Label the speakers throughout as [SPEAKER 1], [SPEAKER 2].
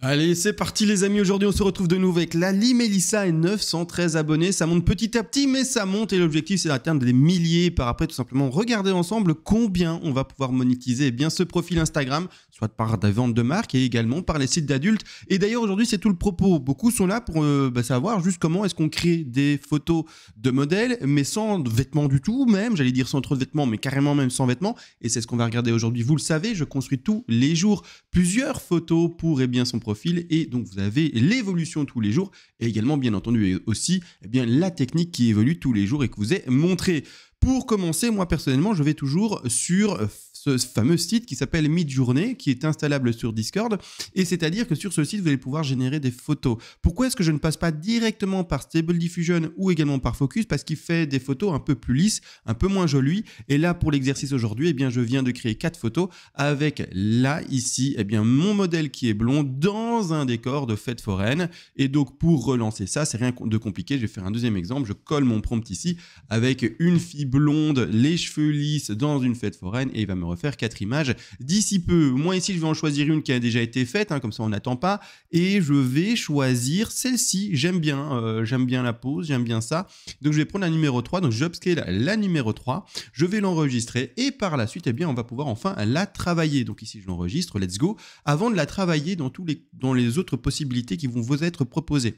[SPEAKER 1] Allez, c'est parti les amis, aujourd'hui on se retrouve de nouveau avec Lali Melissa et 913 abonnés, ça monte petit à petit mais ça monte et l'objectif c'est d'atteindre des milliers par après tout simplement regarder ensemble combien on va pouvoir monétiser eh bien ce profil Instagram, soit par des ventes de marques et également par les sites d'adultes. Et d'ailleurs aujourd'hui c'est tout le propos, beaucoup sont là pour savoir juste comment est-ce qu'on crée des photos de modèles mais sans vêtements du tout même, j'allais dire sans trop de vêtements mais carrément même sans vêtements, et c'est ce qu'on va regarder aujourd'hui. Vous le savez, je construis tous les jours plusieurs photos pour son profil, et donc vous avez l'évolution tous les jours et également bien entendu aussi la technique qui évolue tous les jours et que vous ai montré. Pour commencer, moi personnellement je vais toujours sur ce fameux site qui s'appelle Midjourney, qui est installable sur Discord, et c'est-à-dire que sur ce site vous allez pouvoir générer des photos. Pourquoi est-ce que je ne passe pas directement par Stable Diffusion ou également par Focus? Parce qu'il fait des photos un peu plus lisses, un peu moins jolies, et là pour l'exercice aujourd'hui, je viens de créer 4 photos avec là ici mon modèle qui est blond dans un décor de fête foraine. Et donc pour relancer ça, c'est rien de compliqué, je vais faire un deuxième exemple, je colle mon prompt ici avec une fille blonde, les cheveux lisses dans une fête foraine, et il va me refaire 4 images d'ici peu. Moi ici je vais en choisir une qui a déjà été faite, comme ça on n'attend pas, et je vais choisir celle-ci. J'aime bien la pose, j'aime bien ça, donc je vais prendre la numéro 3, donc j'upscale la numéro 3, je vais l'enregistrer et par la suite on va pouvoir enfin la travailler. Donc ici je l'enregistre, let's go. Avant de la travailler dans les autres possibilités qui vont vous être proposées,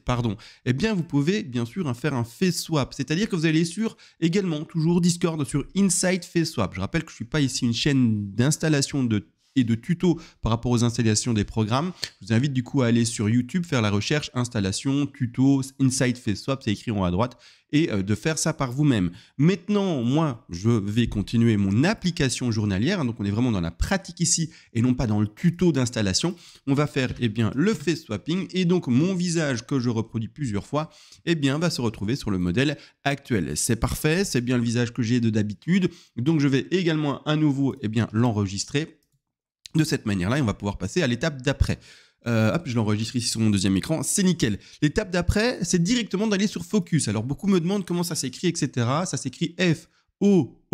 [SPEAKER 1] vous pouvez bien sûr faire un face swap, c'est-à-dire que vous allez sur également toujours Discord sur Inside Face Swap. Je rappelle que je ne suis pas ici une chaîne d'installation et de tutos par rapport aux installations des programmes. Je vous invite du coup à aller sur YouTube, faire la recherche installation, tuto, Inside Face Swap, c'est écrit en haut à droite, et de faire ça par vous-même. Maintenant, moi, je vais continuer mon application journalière, donc on est vraiment dans la pratique ici et non pas dans le tuto d'installation. On va faire le face swapping, et donc mon visage que je reproduis plusieurs fois va se retrouver sur le modèle actuel. C'est parfait, c'est bien le visage que j'ai de d'habitude, donc je vais également à nouveau l'enregistrer de cette manière-là, et on va pouvoir passer à l'étape d'après. Hop, je l'enregistre ici sur mon deuxième écran, c'est nickel. L'étape d'après, c'est directement d'aller sur Focus. Alors beaucoup me demandent comment ça s'écrit, etc. Ça s'écrit F-O-O-O-C-U-S.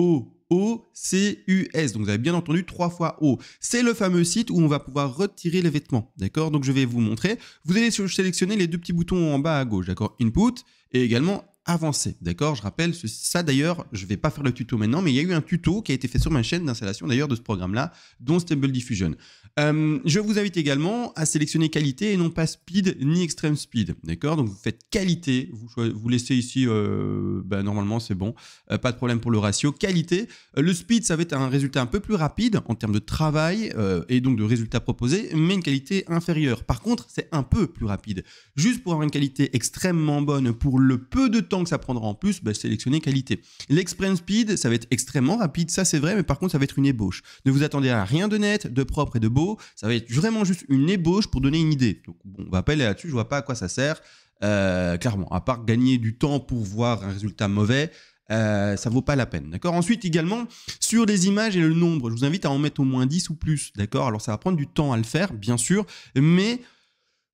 [SPEAKER 1] Donc vous avez bien entendu 3 fois O. C'est le fameux site où on va pouvoir retirer les vêtements. D'accord? Donc je vais vous montrer. Vous allez sélectionner les deux petits boutons en bas à gauche. D'accord? Input et également avancer. D'accord? Je rappelle ça d'ailleurs, je ne vais pas faire le tuto maintenant, mais il y a eu un tuto qui a été fait sur ma chaîne d'installation d'ailleurs de ce programme-là, dont Stable Diffusion. Je vous invite également à sélectionner qualité et non pas speed ni extreme speed. D'accord? Donc vous faites qualité, vous laissez ici, normalement c'est bon, pas de problème pour le ratio. Qualité, le speed ça va être un résultat un peu plus rapide en termes de travail et donc de résultats proposés, mais une qualité inférieure. Par contre, c'est un peu plus rapide. Juste pour avoir une qualité extrêmement bonne pour le peu de temps que ça prendra en plus, sélectionnez qualité. L'extreme speed, ça va être extrêmement rapide, ça c'est vrai, mais par contre ça va être une ébauche. Ne vous attendez à rien de net, de propre et de beau, ça va être vraiment juste une ébauche pour donner une idée. Donc bon, on va pas aller là-dessus, je vois pas à quoi ça sert, clairement, à part gagner du temps pour voir un résultat mauvais, ça vaut pas la peine, d'accord? Ensuite également, sur les images et le nombre, je vous invite à en mettre au moins 10 ou plus, d'accord? Alors ça va prendre du temps à le faire, bien sûr, mais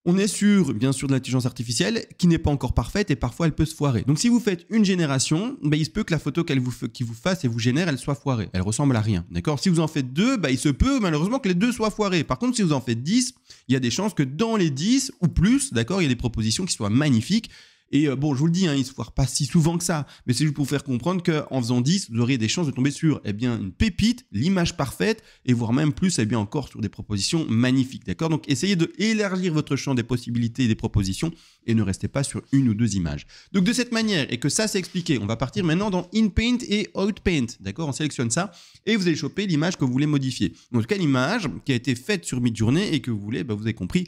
[SPEAKER 1] on est sur, bien sûr, de l'intelligence artificielle qui n'est pas encore parfaite et parfois elle peut se foirer. Donc si vous faites une génération, il se peut que la photo qu'il vous fasse et vous génère, elle soit foirée. Elle ressemble à rien, d'accord? Si vous en faites 2, il se peut malheureusement que les 2 soient foirés. Par contre, si vous en faites 10, il y a des chances que dans les 10 ou plus, d'accord, il y a des propositions qui soient magnifiques. Et bon, je vous le dis, il ne se foire pas si souvent que ça, mais c'est juste pour vous faire comprendre qu'en faisant 10, vous auriez des chances de tomber sur une pépite, l'image parfaite, et voire même plus, encore sur des propositions magnifiques, d'accord? Donc, essayez d'élargir votre champ des possibilités et des propositions, et ne restez pas sur une ou 2 images. Donc, de cette manière, et que ça c'est expliqué, on va partir maintenant dans InPaint et OutPaint, d'accord? On sélectionne ça, et vous allez choper l'image que vous voulez modifier. En tout cas, l'image qui a été faite sur Midjourney et que vous voulez, vous avez compris,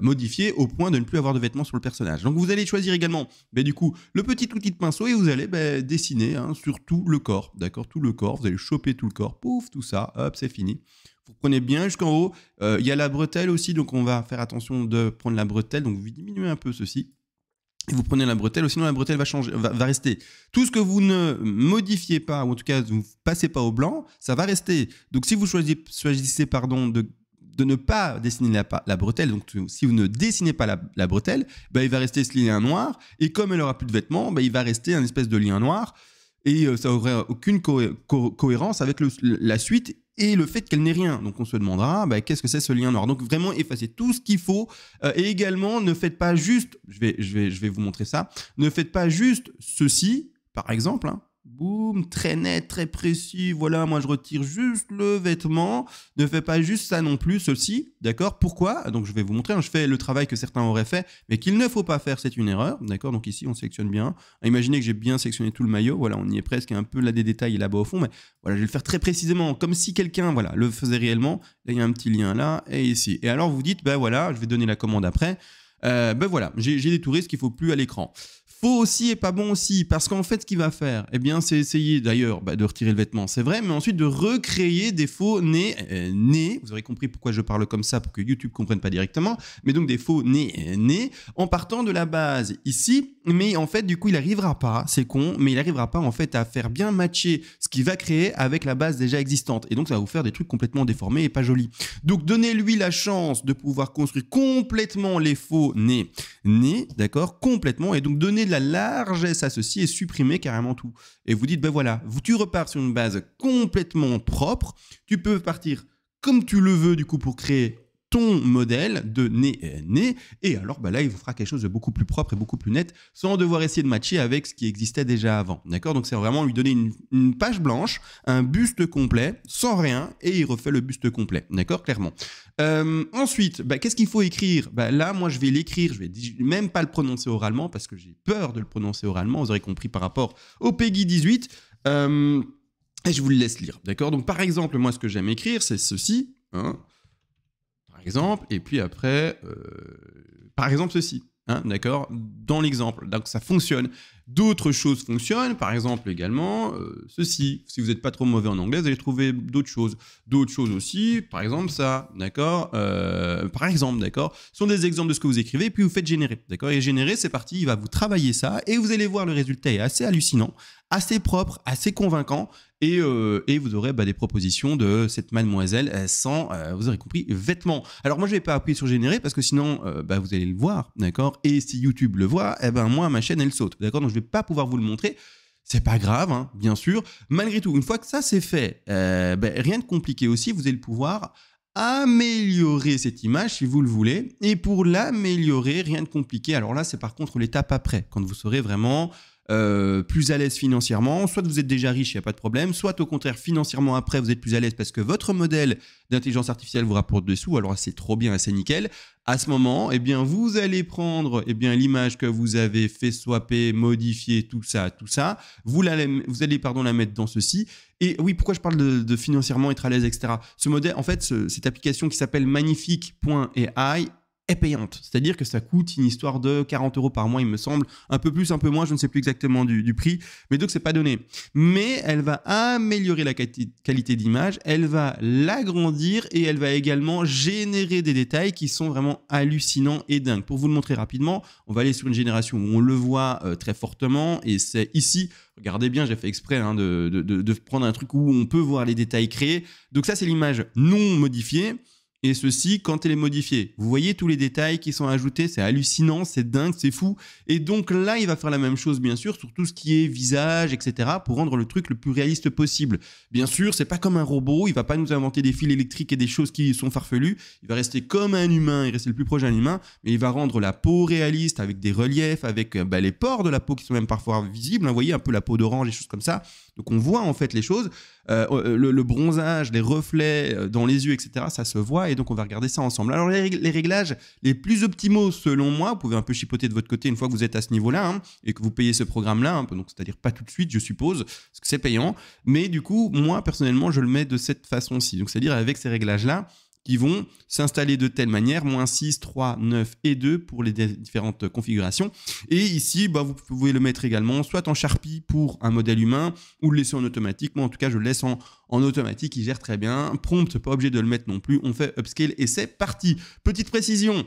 [SPEAKER 1] modifier au point de ne plus avoir de vêtements sur le personnage. Donc vous allez choisir également du coup le petit outil de pinceau et vous allez dessiner sur tout le corps, d'accord, tout le corps, vous allez choper tout le corps, pouf, tout ça, hop, c'est fini. Vous prenez bien jusqu'en haut, il y a la bretelle aussi, donc on va faire attention de prendre la bretelle, donc vous diminuez un peu ceci. Et vous prenez la bretelle, sinon la bretelle va rester. Tout ce que vous ne modifiez pas, ou en tout cas vous ne passez pas au blanc, ça va rester. Donc si vous choisissez de ne pas dessiner la bretelle, donc si vous ne dessinez pas la bretelle, il va rester ce lien noir, et comme elle n'aura plus de vêtements, il va rester un espèce de lien noir, et ça n'aurait aucune cohérence avec la suite et le fait qu'elle n'ait rien. Donc on se demandera qu'est-ce que c'est ce lien noir. Donc vraiment effacez tout ce qu'il faut et également ne faites pas juste, je vais vous montrer ça, ne faites pas juste ceci par exemple, hein. Boum, très net, très précis, voilà, moi je retire juste le vêtement, ne fais pas juste ça non plus, ceci, d'accord? Pourquoi? Donc je vais vous montrer, hein, je fais le travail que certains auraient fait, mais qu'il ne faut pas faire, c'est une erreur, d'accord? Donc ici on sélectionne bien, imaginez que j'ai bien sélectionné tout le maillot, voilà, on y est presque, un peu là des détails là-bas au fond, mais voilà, je vais le faire très précisément, comme si quelqu'un, voilà, le faisait réellement, là il y a un petit lien là, et ici, et alors vous dites, voilà, je vais donner la commande après, voilà, j'ai détouré ce qu'il ne faut plus à l'écran. Faux aussi et pas bon aussi, parce qu'en fait, ce qu'il va faire, eh bien, c'est essayer d'ailleurs de retirer le vêtement, c'est vrai, mais ensuite de recréer des faux nez, vous aurez compris pourquoi je parle comme ça, pour que YouTube ne comprenne pas directement, mais donc des faux nez, en partant de la base ici, mais en fait, du coup, il n'arrivera pas, c'est con, mais il n'arrivera pas en fait à faire bien matcher ce qu'il va créer avec la base déjà existante, et donc ça va vous faire des trucs complètement déformés et pas jolis. Donc, donnez-lui la chance de pouvoir construire complètement les faux nez, d'accord, complètement, et donc donnez de la largesse à ceci et supprimer carrément tout. Et vous dites, voilà, tu repars sur une base complètement propre, tu peux partir comme tu le veux du coup pour créer ton modèle de nez, et alors là il vous fera quelque chose de beaucoup plus propre et beaucoup plus net sans devoir essayer de matcher avec ce qui existait déjà avant, d'accord? Donc c'est vraiment lui donner une page blanche, un buste complet, sans rien, et il refait le buste complet, d'accord? Clairement. Ensuite, qu'est-ce qu'il faut écrire? Là, moi, je vais l'écrire, je vais même pas le prononcer oralement parce que j'ai peur de le prononcer oralement, vous aurez compris par rapport au PEGI 18. Et je vous le laisse lire, d'accord? Donc, par exemple, moi, ce que j'aime écrire, c'est ceci, hein, par exemple, et puis après, par exemple, ceci. Hein, d'accord, dans l'exemple, donc ça fonctionne. D'autres choses fonctionnent, par exemple également ceci. Si vous n'êtes pas trop mauvais en anglais, vous allez trouver d'autres choses. D'autres choses aussi, par exemple ça, d'accord. Par exemple, d'accord, sont des exemples de ce que vous écrivez, et puis vous faites générer, d'accord. Et générer, c'est parti, il va vous travailler ça, et vous allez voir le résultat est assez hallucinant, assez propre, assez convaincant. Et vous aurez des propositions de cette mademoiselle sans, vous aurez compris, vêtements. Alors moi, je ne vais pas appuyer sur générer parce que sinon, vous allez le voir, d'accord? Et si YouTube le voit, moi, ma chaîne, elle saute, d'accord? Donc je ne vais pas pouvoir vous le montrer. C'est pas grave, hein, bien sûr. Malgré tout, une fois que ça c'est fait, rien de compliqué aussi, vous allez pouvoir améliorer cette image si vous le voulez. Et pour l'améliorer, rien de compliqué. Alors là, c'est par contre l'étape après, quand vous serez vraiment plus à l'aise financièrement, soit vous êtes déjà riche, il n'y a pas de problème, soit au contraire financièrement après vous êtes plus à l'aise parce que votre modèle d'intelligence artificielle vous rapporte des sous, alors c'est trop bien, c'est nickel. À ce moment, vous allez prendre l'image que vous avez fait swapper, modifier, tout ça, vous allez la mettre dans ceci. Et oui, pourquoi je parle de financièrement être à l'aise, etc. Ce modèle, en fait, cette application qui s'appelle Magnifique.ai est payante. C'est-à-dire que ça coûte une histoire de 40 € par mois, il me semble. Un peu plus, un peu moins, je ne sais plus exactement du prix. Mais donc, c'est pas donné. Mais elle va améliorer la qualité d'image, elle va l'agrandir et elle va également générer des détails qui sont vraiment hallucinants et dingues. Pour vous le montrer rapidement, on va aller sur une génération où on le voit très fortement et c'est ici. Regardez bien, j'ai fait exprès de prendre un truc où on peut voir les détails créés. Donc ça, c'est l'image non modifiée. Et ceci, quand elle est modifiée. Vous voyez tous les détails qui sont ajoutés, c'est hallucinant, c'est dingue, c'est fou. Et donc là, il va faire la même chose, bien sûr, sur tout ce qui est visage, etc., pour rendre le truc le plus réaliste possible. Bien sûr, c'est pas comme un robot, il va pas nous inventer des fils électriques et des choses qui sont farfelues. Il va rester comme un humain, il reste le plus proche d'un humain, mais il va rendre la peau réaliste, avec des reliefs, avec les pores de la peau qui sont même parfois visibles. Vous voyez un peu la peau d'orange, des choses comme ça. Donc on voit en fait les choses, le bronzage, les reflets dans les yeux, etc. Ça se voit et donc on va regarder ça ensemble. Alors les réglages les plus optimaux selon moi, vous pouvez un peu chipoter de votre côté une fois que vous êtes à ce niveau-là hein, et que vous payez ce programme-là, donc c'est-à-dire pas tout de suite je suppose, parce que c'est payant. Mais du coup, moi personnellement, je le mets de cette façon-ci, donc c'est-à-dire avec ces réglages-là, qui vont s'installer de telle manière, -6, 3, 9 et 2 pour les différentes configurations. Et ici, vous pouvez le mettre également soit en Sharpie pour un modèle humain ou le laisser en automatique. Moi, en tout cas, je le laisse en automatique, il gère très bien. Prompt, pas obligé de le mettre non plus. On fait upscale et c'est parti. Petite précision.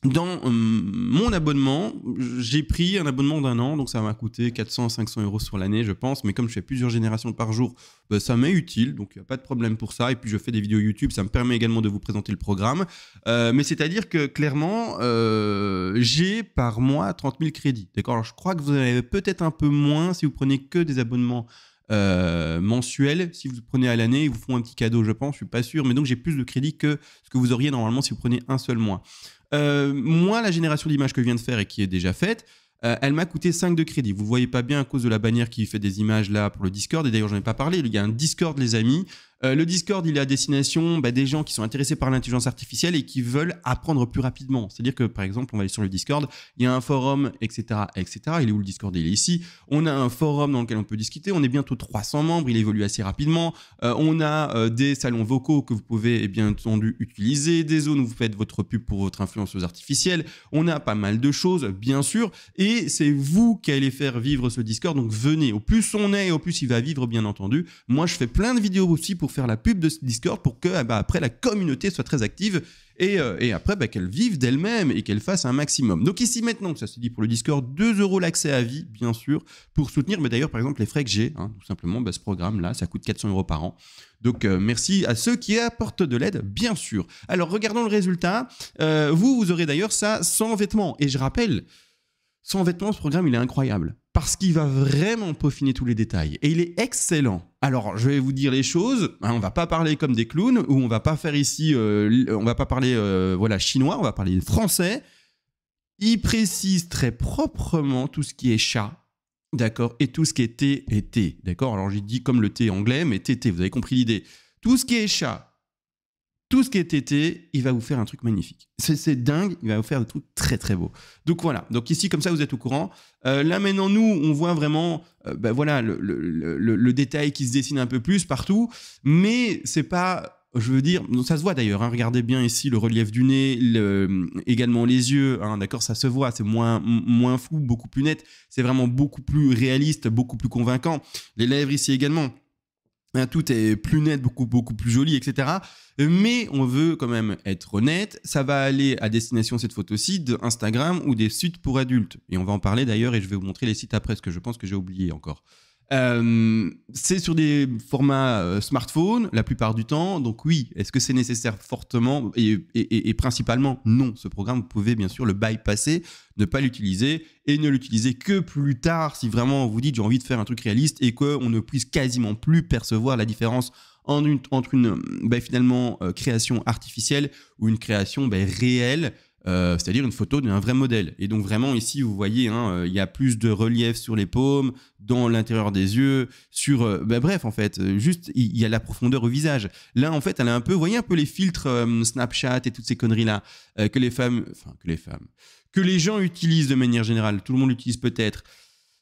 [SPEAKER 1] Dans mon abonnement, j'ai pris un abonnement d'1 an, donc ça m'a coûté 400-500 € sur l'année, je pense. Mais comme je fais plusieurs générations par jour, ça m'est utile, donc il n'y a pas de problème pour ça. Et puis je fais des vidéos YouTube, ça me permet également de vous présenter le programme. Mais c'est-à-dire que clairement, j'ai par mois 30 000 crédits. D'accord ? Alors je crois que vous en avez peut-être un peu moins si vous prenez que des abonnements mensuel. Si vous prenez à l'année, ils vous font un petit cadeau, je pense, je suis pas sûr, mais donc j'ai plus de crédit que ce que vous auriez normalement si vous prenez un seul mois. Moi, la génération d'images que je viens de faire et qui est déjà faite, elle m'a coûté 5 de crédit. Vous ne voyez pas bien à cause de la bannière qui fait des images là pour le Discord. Et d'ailleurs, j'en ai pas parlé. Il y a un Discord, les amis. Le Discord, il est à destination des gens qui sont intéressés par l'intelligence artificielle et qui veulent apprendre plus rapidement. C'est-à-dire que, par exemple, on va aller sur le Discord, il y a un forum, etc., etc. Il est où le Discord? Il est ici. On a un forum dans lequel on peut discuter. On est bientôt 300 membres. Il évolue assez rapidement. On a des salons vocaux que vous pouvez, bien entendu, utiliser. Des zones où vous faites votre pub pour votre influenceuse artificielle. On a pas mal de choses, bien sûr. Et c'est vous qui allez faire vivre ce Discord. Donc, venez. Au plus on est, au plus il va vivre, bien entendu. Moi, je fais plein de vidéos aussi pour faire la pub de ce Discord pour que après la communauté soit très active et après qu'elle vive d'elle-même et qu'elle fasse un maximum. Donc ici maintenant, ça se dit pour le Discord, 2 € l'accès à vie, bien sûr, pour soutenir. Mais d'ailleurs, par exemple, les frais que j'ai, tout simplement, ce programme-là, ça coûte 400 € par an. Donc merci à ceux qui apportent de l'aide, bien sûr. Alors regardons le résultat. Vous aurez d'ailleurs ça sans vêtements. Et je rappelle, sans vêtements, ce programme, il est incroyable. Parce qu'il va vraiment peaufiner tous les détails. Et il est excellent. Alors, je vais vous dire les choses. On va pas parler comme des clowns, ou on va pas faire ici... on va pas parler chinois, on va parler français. Il précise très proprement tout ce qui est chat, d'accord, et tout ce qui est thé et thé, d'accord. Alors, j'ai dit comme le thé anglais, mais thé, vous avez compris l'idée. Tout ce qui est chat, tout ce qui est tété, il va vous faire un truc magnifique. C'est dingue, il va vous faire des trucs très très beaux. Donc voilà, donc ici comme ça vous êtes au courant. Là maintenant nous, on voit vraiment le détail qui se dessine un peu plus partout, mais c'est pas, je veux dire, ça se voit d'ailleurs, regardez bien ici le relief du nez, également les yeux, d'accord, ça se voit, c'est moins flou, beaucoup plus net, c'est vraiment beaucoup plus réaliste, beaucoup plus convaincant. Les lèvres ici également. Tout est plus net, beaucoup plus joli, etc. Mais on veut quand même être honnête. Ça va aller à destination, cette photo-ci, d'Instagram ou des sites pour adultes. Et on va en parler d'ailleurs et je vais vous montrer les sites après, parce que je pense que j'ai oublié encore. C'est sur des formats smartphone la plupart du temps. Donc oui, est-ce que c'est nécessaire fortement et principalement non. Ce programme, vous pouvez bien sûr le bypasser, ne pas l'utiliser et ne l'utiliser que plus tard si vraiment vous dites j'ai envie de faire un truc réaliste et qu'on ne puisse quasiment plus percevoir la différence entre une finalement création artificielle ou une création réelle. C'est-à-dire une photo d'un vrai modèle. Et donc vraiment ici, vous voyez, il y a plus de relief sur les paumes, dans l'intérieur des yeux, sur... bref, en fait, juste, il y a la profondeur au visage. Là, en fait, elle a un peu... Vous voyez un peu les filtres Snapchat et toutes ces conneries-là que les gens utilisent de manière générale. Tout le monde l'utilise peut-être.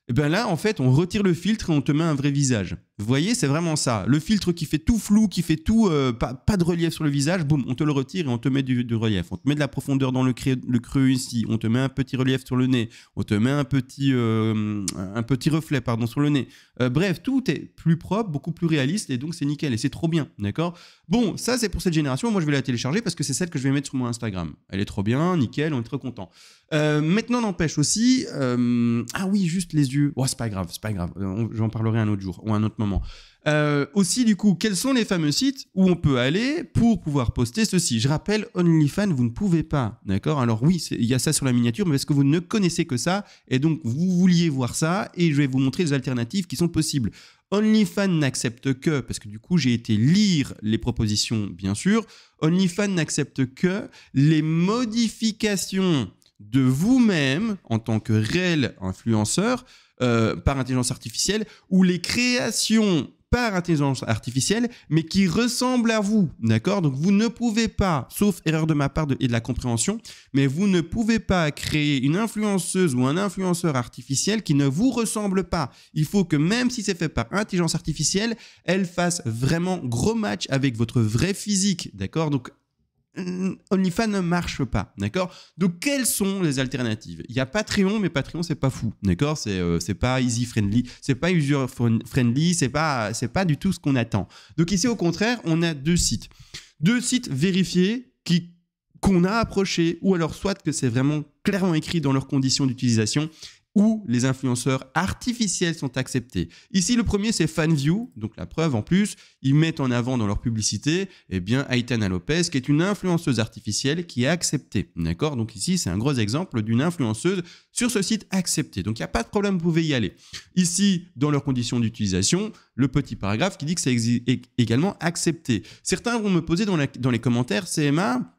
[SPEAKER 1] Et bien là, en fait, on retire le filtre et on te met un vrai visage. Vous voyez, c'est vraiment ça. Le filtre qui fait tout flou, qui fait tout, pas de relief sur le visage, boum, on te le retire et on te met du relief. On te met de la profondeur dans le creux ici, on te met un petit relief sur le nez, on te met un petit reflet sur le nez. Bref, tout est plus propre, beaucoup plus réaliste et donc c'est nickel et c'est trop bien, d'accord? Bon, ça c'est pour cette génération. Moi, je vais la télécharger parce que c'est celle que je vais mettre sur mon Instagram. Elle est trop bien, nickel, on est très content. Maintenant, n'empêche aussi... ah oui, juste les yeux. Oh, c'est pas grave. J'en parlerai un autre jour ou un autre moment. Aussi, du coup, quels sont les fameux sites où on peut aller pour pouvoir poster ceci? Je rappelle, OnlyFans, vous ne pouvez pas, d'accord? Alors oui, il y a ça sur la miniature, mais est-ce que vous ne connaissez que ça? Et donc, vous vouliez voir ça et je vais vous montrer les alternatives qui sont possibles. OnlyFans n'accepte que, parce que du coup, j'ai été lire les propositions, bien sûr, OnlyFans n'accepte que les modifications de vous-même en tant que réel influenceur par intelligence artificielle ou les créations par intelligence artificielle mais qui ressemblent à vous, d'accord? Donc vous ne pouvez pas, sauf erreur de ma part et de la compréhension, mais vous ne pouvez pas créer une influenceuse ou un influenceur artificiel qui ne vous ressemble pas. Il faut que même si c'est fait par intelligence artificielle, elle fasse vraiment gros match avec votre vrai physique, d'accord? Donc OnlyFans ne marche pas, d'accord? Donc, quelles sont les alternatives? Il y a Patreon, mais Patreon, c'est pas fou, d'accord? C'est pas easy friendly, c'est pas user friendly, c'est pas du tout ce qu'on attend. Donc ici, au contraire, on a deux sites vérifiés qu'on a approchés, ou alors soit que c'est vraiment clairement écrit dans leurs conditions d'utilisation où les influenceurs artificiels sont acceptés. Ici, le premier, c'est FanView. Donc, la preuve, en plus, ils mettent en avant dans leur publicité, eh bien, Aitana Lopez, qui est une influenceuse artificielle qui est acceptée. D'accord? Donc, ici, c'est un gros exemple d'une influenceuse sur ce site accepté. Donc, il n'y a pas de problème, vous pouvez y aller. Ici, dans leurs conditions d'utilisation, le petit paragraphe qui dit que c'est également accepté. Certains vont me poser dans les commentaires, CMA,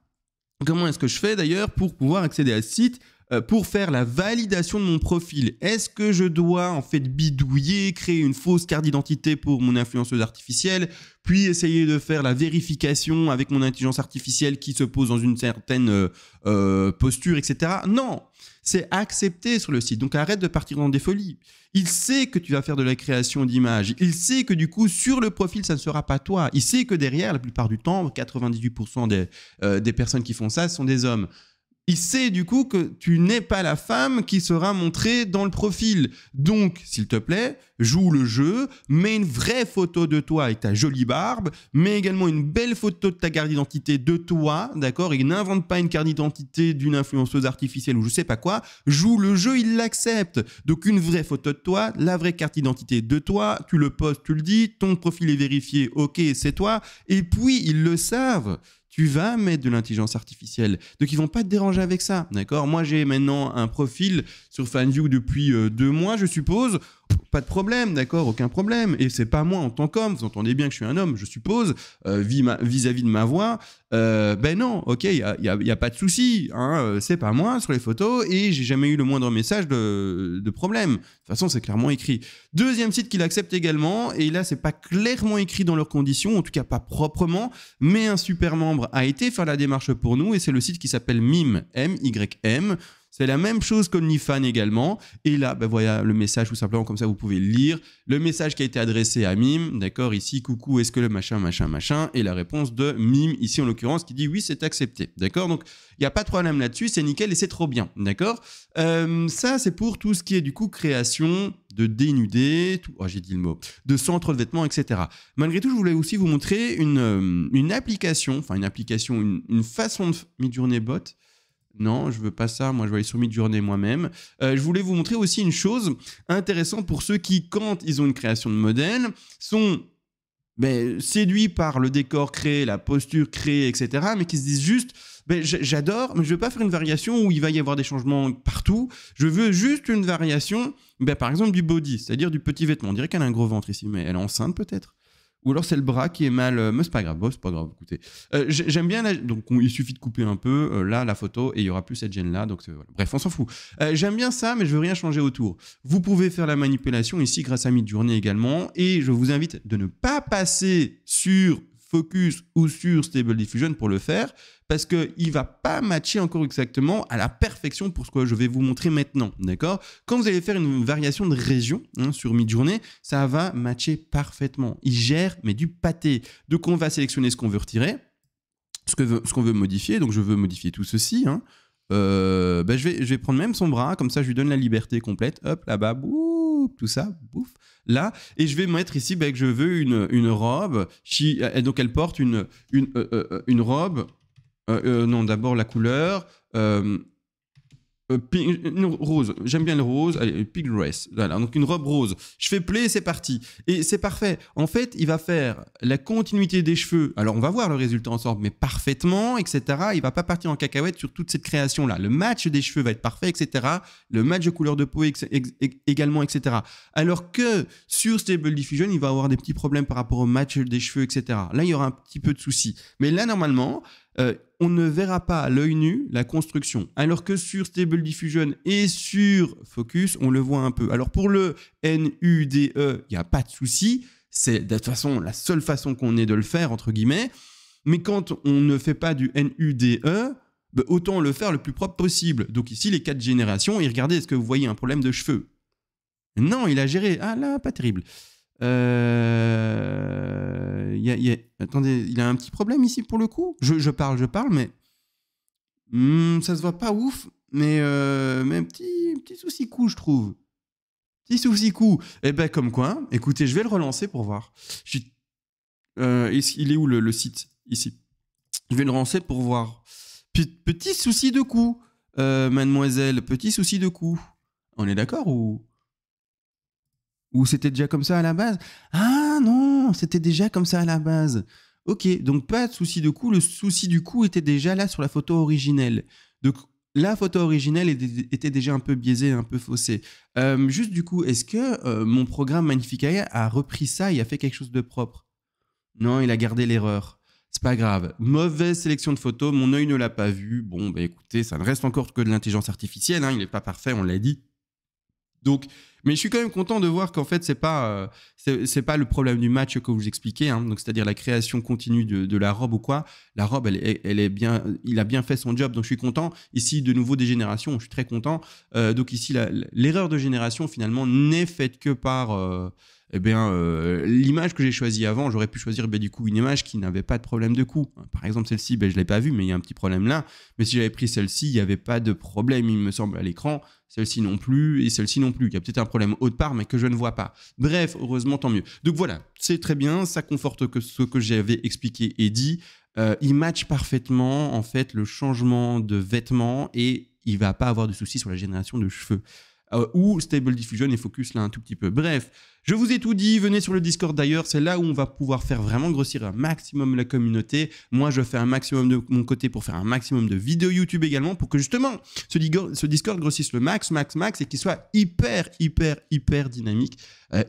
[SPEAKER 1] comment est-ce que je fais d'ailleurs pour pouvoir accéder à ce site pour faire la validation de mon profil? Est-ce que je dois en fait bidouiller, créer une fausse carte d'identité pour mon influenceuse artificielle, puis essayer de faire la vérification avec mon intelligence artificielle qui se pose dans une certaine posture, etc. Non, c'est accepté sur le site. Donc arrête de partir dans des folies. Il sait que tu vas faire de la création d'images. Il sait que du coup, sur le profil, ça ne sera pas toi. Il sait que derrière, la plupart du temps, 98% des personnes qui font ça sont des hommes. Il sait du coup que tu n'es pas la femme qui sera montrée dans le profil. Donc, s'il te plaît, joue le jeu, mets une vraie photo de toi avec ta jolie barbe, mets également une belle photo de ta carte d'identité de toi, d'accord? Et n'invente pas une carte d'identité d'une influenceuse artificielle ou je sais pas quoi. Joue le jeu, il l'accepte. Donc, une vraie photo de toi, la vraie carte d'identité de toi, tu le postes, tu le dis, ton profil est vérifié, ok, c'est toi. Et puis, ils le savent. Tu vas mettre de l'intelligence artificielle. Donc, ils vont pas te déranger avec ça, d'accord? Moi, j'ai maintenant un profil sur FanView depuis 2 mois, je suppose. Pas de problème, d'accord? Aucun problème. Et c'est pas moi en tant qu'homme. Vous entendez bien que je suis un homme, je suppose, vis-à-vis de ma voix. Ben non, ok, il y a pas de souci. Hein, c'est pas moi sur les photos et j'ai jamais eu le moindre message de problème. De toute façon, c'est clairement écrit. Deuxième site qu'il accepte également, et là, c'est pas clairement écrit dans leurs conditions, en tout cas pas proprement, mais un super membre a été faire la démarche pour nous et c'est le site qui s'appelle Mym, M-Y-M. C'est la même chose qu'OnlyFans également. Et là, ben voilà le message tout simplement, comme ça vous pouvez le lire. Le message qui a été adressé à Mym, d'accord, ici, coucou, est-ce que le machin, et la réponse de Mym, ici en l'occurrence, qui dit oui, c'est accepté, d'accord. Donc, il n'y a pas de problème là-dessus, c'est nickel et c'est trop bien, d'accord. Ça, c'est pour tout ce qui est du coup création de dénudés, j'ai dit le mot, de centres de vêtements, etc. Malgré tout, je voulais aussi vous montrer une application, une façon de Midjourney Bot. Non, je veux pas ça. Moi, je vais aller sur Midjourney moi-même. Je voulais vous montrer aussi une chose intéressante pour ceux qui, quand ils ont une création de modèle, sont séduits par le décor créé, la posture créée, etc., mais qui se disent juste j'adore, mais je veux pas faire une variation où il va y avoir des changements partout. Je veux juste une variation, par exemple, du body, c'est-à-dire du petit vêtement. On dirait qu'elle a un gros ventre ici, mais elle est enceinte peut-être. Ou alors c'est le bras qui est mal... mais c'est pas grave, écoutez. J'aime bien... Donc il suffit de couper un peu, là, la photo, et il y aura plus cette gêne-là. Donc voilà. Bref, on s'en fout. J'aime bien ça, mais je veux rien changer autour. Vous pouvez faire la manipulation ici grâce à Midjourney également. Et je vous invite de ne pas passer sur Focus ou sur Stable Diffusion pour le faire, parce qu'il ne va pas matcher encore exactement à la perfection pour ce que je vais vous montrer maintenant, d'accord? Quand vous allez faire une variation de région sur Midjourney, ça va matcher parfaitement. Il gère, mais du pâté. Donc, on va sélectionner ce qu'on veut retirer, ce qu'on veut modifier. Donc, je veux modifier tout ceci. Je vais prendre même son bras, comme ça, je lui donne la liberté complète. Hop, là-bas, bouf, tout ça, bouf. Là, et je vais mettre ici que je veux une robe. Donc, elle porte une robe. Non, d'abord la couleur. Rose. J'aime bien le rose. Allez, pink dress. Voilà, donc une robe rose. Je fais play, c'est parti. Et c'est parfait. En fait, il va faire la continuité des cheveux. Alors, on va voir le résultat ensemble, mais parfaitement, etc. Il va pas partir en cacahuète sur toute cette création-là. Le match des cheveux va être parfait, etc. Le match de couleur de peau également, etc. Alors que sur Stable Diffusion, il va avoir des petits problèmes par rapport au match des cheveux, etc. Là, il y aura un petit peu de soucis. Mais là, normalement... on ne verra pas à l'œil nu la construction. Alors que sur Stable Diffusion et sur Focus, on le voit un peu. Alors pour le NUDE, il n'y a pas de souci. C'est de toute façon la seule façon qu'on ait de le faire, entre guillemets. Mais quand on ne fait pas du NUDE, autant le faire le plus propre possible. Donc ici, les 4 générations. Et regardez, est-ce que vous voyez un problème de cheveux? Non, il a géré. Ah là, pas terrible. Attendez, il a un petit problème ici pour le coup. Je parle, mais ça se voit pas ouf. Mais un petit souci coup, je trouve. Petit souci coup. Eh ben comme quoi. Écoutez, je vais le relancer pour voir. Il est où le site ici? Je vais le relancer pour voir. Petit souci de coup, mademoiselle. Petit souci de coup. On est d'accord ou c'était déjà comme ça à la base? Ah non, c'était déjà comme ça à la base. Ok, donc pas de souci de coût. Le souci du coût était déjà là sur la photo originelle. Donc la photo originelle était déjà un peu biaisée, un peu faussée. Juste du coup, est-ce que mon programme Magnifica a repris ça et a fait quelque chose de propre? Non, il a gardé l'erreur. C'est pas grave. Mauvaise sélection de photos, mon œil ne l'a pas vu. Bon, bah écoutez, ça ne reste encore que de l'intelligence artificielle, hein, il n'est pas parfait, on l'a dit. Donc, mais je suis quand même content de voir qu'en fait, c'est pas le problème du match que vous expliquez, hein, donc c'est-à-dire la création continue de la robe ou quoi. La robe, elle est bien, il a bien fait son job, donc je suis content. Ici, de nouveau, des générations, je suis très content. Donc ici, l'erreur de génération, finalement, n'est faite que par l'image que j'ai choisie avant. J'aurais pu choisir du coup une image qui n'avait pas de problème de coût. Par exemple, celle-ci, je ne l'ai pas vue, mais il y a un petit problème là. Mais si j'avais pris celle-ci, il n'y avait pas de problème, il me semble, à l'écran. Celle-ci non plus, et celle-ci non plus. Il y a peut-être un problème autre part, mais que je ne vois pas. Bref, heureusement, tant mieux. Donc voilà, c'est très bien, ça conforte que ce que j'avais expliqué et dit. Il match parfaitement, en fait, le changement de vêtements, et il ne va pas avoir de soucis sur la génération de cheveux. Ou Stable Diffusion et Focus là un tout petit peu. Bref, je vous ai tout dit, venez sur le Discord d'ailleurs, c'est là où on va pouvoir faire vraiment grossir un maximum la communauté. Moi, je fais un maximum de mon côté pour faire un maximum de vidéos YouTube également pour que justement ce Discord grossisse le max et qu'il soit hyper dynamique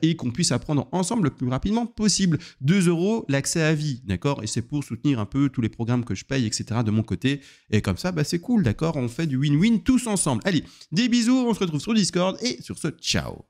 [SPEAKER 1] et qu'on puisse apprendre ensemble le plus rapidement possible. 2 €, l'accès à vie, d'accord? Et c'est pour soutenir un peu tous les programmes que je paye, etc. de mon côté. Et comme ça, c'est cool, d'accord? On fait du win-win tous ensemble. Allez, des bisous, on se retrouve sur Discord et sur ce, ciao!